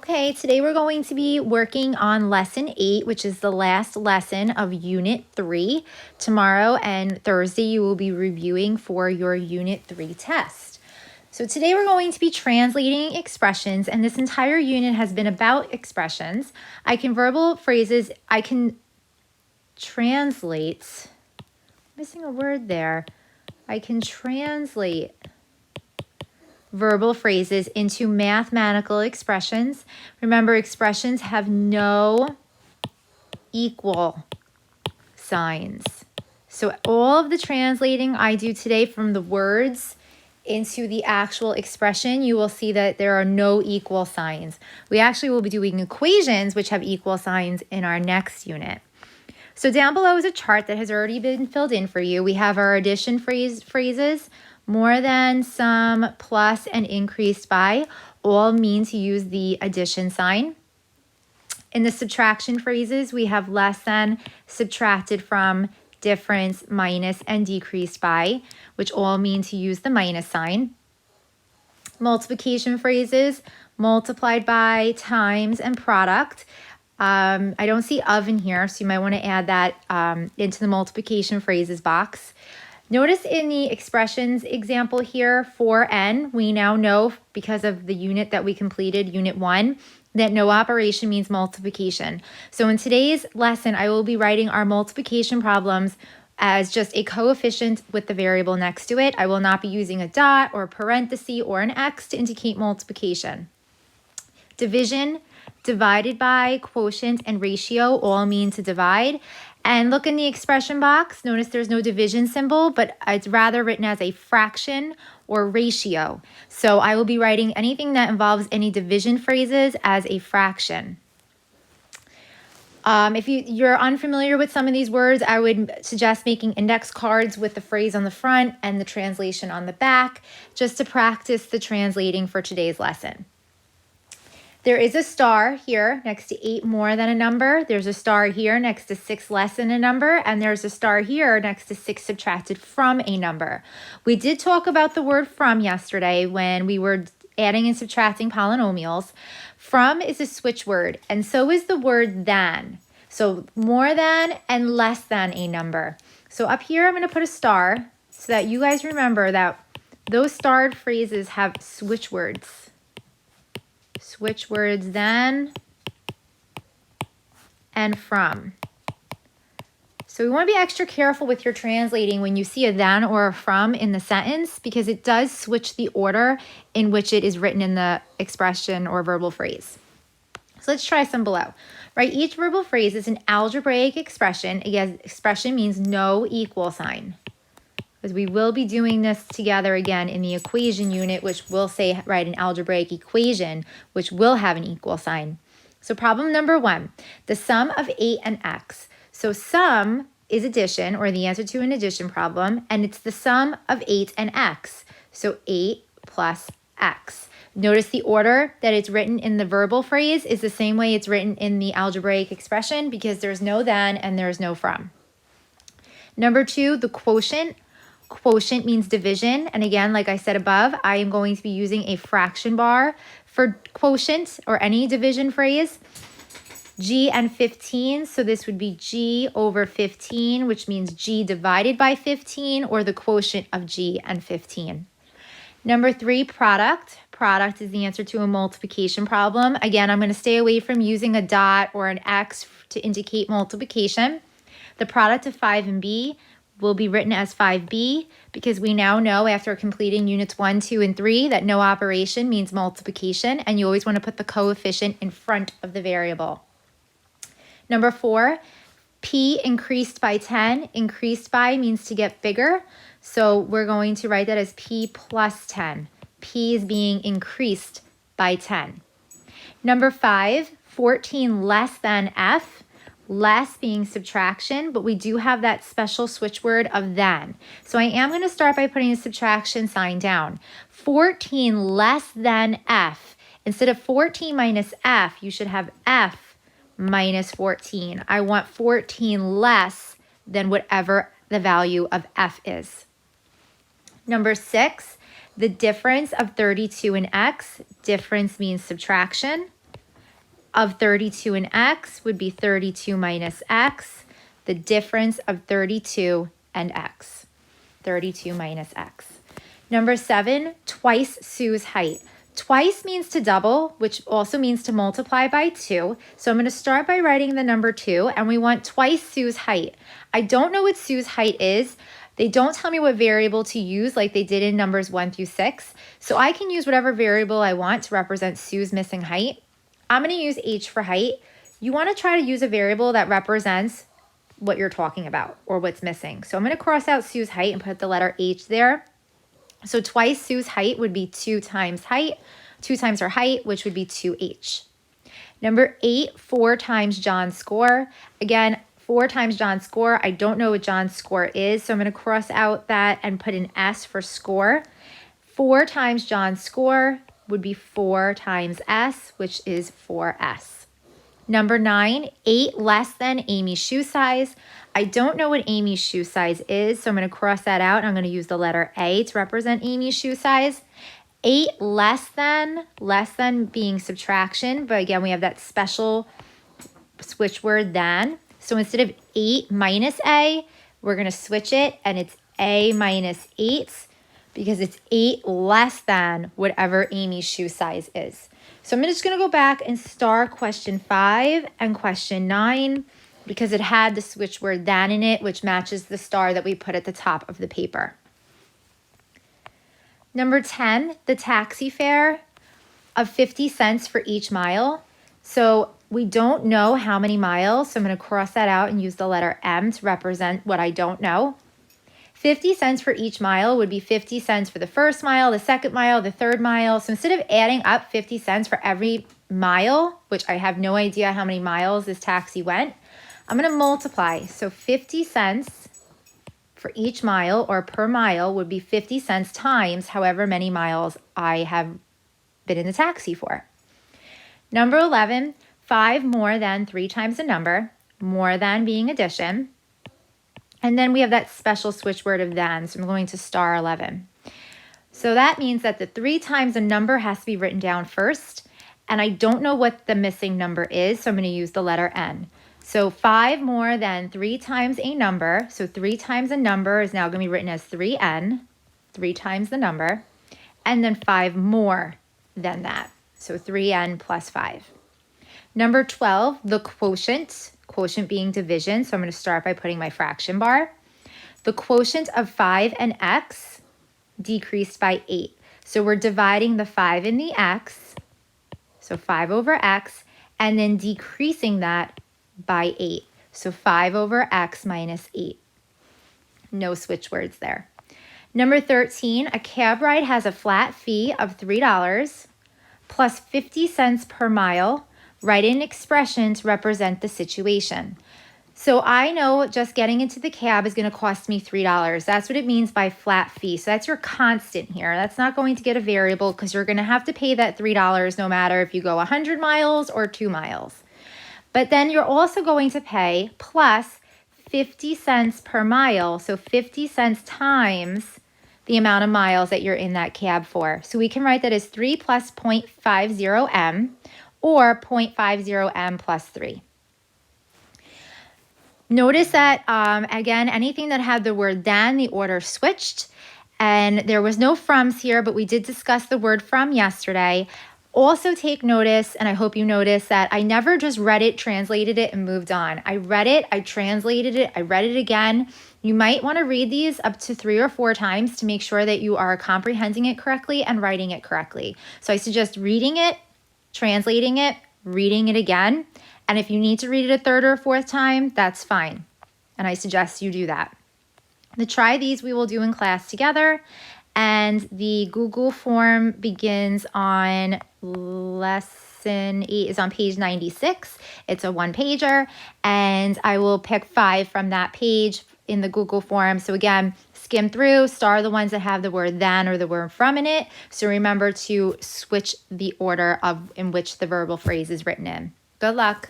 Okay, today we're going to be working on lesson 8, which is the last lesson of unit 3. Tomorrow and Thursday you will be reviewing for your unit 3 test. So today we're going to be translating expressions, and this entire unit has been about expressions. I can translate, missing a word there. I can translate verbal phrases into mathematical expressions. Remember, expressions have no equal signs. So all of the translating I do today from the words into the actual expression, you will see that there are no equal signs. We actually will be doing equations which have equal signs in our next unit. So down below is a chart that has already been filled in for you. We have our addition phrases. More than, some, plus, and increased by all mean to use the addition sign. In the subtraction phrases, we have less than, subtracted from, difference, minus, and decreased by, which all mean to use the minus sign. Multiplication phrases, multiplied by, times, and product. I don't see of in here, so you might want to add that into the multiplication phrases box. Notice in the expressions example here for n, we now know because of the unit that we completed, unit 1, that no operation means multiplication. So in today's lesson, I will be writing our multiplication problems as just a coefficient with the variable next to it. I will not be using a dot or a parenthesis or an X to indicate multiplication. Division, divided by, quotient, and ratio all mean to divide. And look in the expression box. Notice there's no division symbol, but it's rather written as a fraction or ratio. So I will be writing anything that involves any division phrases as a fraction. If you're unfamiliar with some of these words, I would suggest making index cards with the phrase on the front and the translation on the back, just to practice the translating for today's lesson. There is a star here next to 8 more than a number. There's a star here next to 6 less than a number. And there's a star here next to 6 subtracted from a number. We did talk about the word from yesterday when we were adding and subtracting polynomials. From is a switch word, and so is the word than. So more than and less than a number. So up here, I'm going to put a star so that you guys remember that those starred phrases have switch words. Switch words than and from. So we want to be extra careful with your translating when you see a than or a from in the sentence, because it does switch the order in which it is written in the expression or verbal phrase. So let's try some below. Right, each verbal phrase is an algebraic expression. Again, expression means no equal sign, because we will be doing this together again in the equation unit, which will say write an algebraic equation, which will have an equal sign. So problem number 1, the sum of 8 and x. So sum is addition, or the answer to an addition problem, and it's the sum of 8 and x. So 8 plus x. Notice the order that it's written in the verbal phrase is the same way it's written in the algebraic expression, because there's no than and there's no from. Number 2, the quotient. Quotient means division. And again, like I said above, I am going to be using a fraction bar for quotient or any division phrase. G and 15. So this would be G over 15, which means G divided by 15, or the quotient of G and 15. Number 3, product. Product is the answer to a multiplication problem. Again, I'm going to stay away from using a dot or an X to indicate multiplication. The product of 5 and B will be written as 5b, because we now know after completing units 1, 2, and 3 that no operation means multiplication, and you always want to put the coefficient in front of the variable. Number 4, p increased by 10. Increased by means to get bigger, so we're going to write that as p plus 10. P is being increased by 10. Number 5, 14 less than f. Less being subtraction, but we do have that special switch word of than. So I am going to start by putting a subtraction sign down. 14 less than f. Instead of 14 minus f, you should have f minus 14. I want 14 less than whatever the value of f is. Number 6, the difference of 32 and x. Difference means subtraction. of 32 and x would be 32 minus x, the difference of 32 and x. 32 minus x. Number 7, twice Sue's height. Twice means to double, which also means to multiply by 2. So I'm going to start by writing the number 2, and we want twice Sue's height. I don't know what Sue's height is. They don't tell me what variable to use like they did in numbers 1 through 6. So I can use whatever variable I want to represent Sue's missing height. I'm going to use h for height. You want to try to use a variable that represents what you're talking about or what's missing. So I'm going to cross out Sue's height and put the letter h there. So twice Sue's height would be 2 times height, 2 times her height, which would be 2h. Number 8, 4 times John's score. Again, 4 times John's score. I don't know what John's score is, so I'm going to cross out that and put an S for score. 4 times John's score would be 4 times S, which is 4S. Number 9, 8 less than Amy's shoe size. I don't know what Amy's shoe size is, so I'm going to cross that out. And I'm going to use the letter A to represent Amy's shoe size. 8 less than being subtraction, but again, we have that special switch word than. So instead of 8 minus A, we're going to switch it, and it's A minus 8 because it's 8 less than whatever Amy's shoe size is. So I'm just going to go back and star question 5 and question 9 because it had the switch word than in it, which matches the star that we put at the top of the paper. Number 10, the taxi fare of 50 cents for each mile. So we don't know how many miles, so I'm going to cross that out and use the letter M to represent what I don't know. 50 cents for each mile would be 50 cents for the first mile, the second mile, the third mile. So instead of adding up 50 cents for every mile, which I have no idea how many miles this taxi went, I'm going to multiply. So 50 cents for each mile or per mile would be 50 cents times however many miles I have been in the taxi for. Number 11, 5 more than 3 times the number, more than being addition. And then we have that special switch word of than, so I'm going to star 11. So that means that the 3 times a number has to be written down first, and I don't know what the missing number is, so I'm going to use the letter N. So 5 more than 3 times a number, so 3 times a number is now going to be written as 3N, 3 times the number, and then 5 more than that, so 3N plus 5. Number 12, the quotient being division, so I'm going to start by putting my fraction bar. The quotient of 5 and x decreased by 8. So we're dividing the 5 and the x, so 5 over x, and then decreasing that by 8. So 5 over x minus 8. No switch words there. Number 13, a cab ride has a flat fee of $3 plus 50 cents per mile. Write an expression to represent the situation. So I know just getting into the cab is going to cost me $3. That's what it means by flat fee. So that's your constant here. That's not going to get a variable because you're going to have to pay that $3 no matter if you go 100 miles or 2 miles. But then you're also going to pay plus 50 cents per mile. So 50 cents times the amount of miles that you're in that cab for. So we can write that as 3 plus 0.50 m. or 0.50 m plus 3. Notice that, again, anything that had the word than, the order switched. And there was no froms here, but we did discuss the word from yesterday. Also take notice, and I hope you notice, that I never just read it, translated it, and moved on. I read it, I translated it, I read it again. You might want to read these up to 3 or 4 times to make sure that you are comprehending it correctly and writing it correctly. So I suggest reading it, translating it, reading it again, and if you need to read it a 3rd or 4th time, that's fine, and I suggest you do that. The try these we will do in class together, and the Google form begins on lesson 8, is on page 96. It's a 1-pager, and I will pick 5 from that page in the Google form. So again, skim through, star the ones that have the word than or the word from in it. So remember to switch the order in which the verbal phrase is written in. Good luck.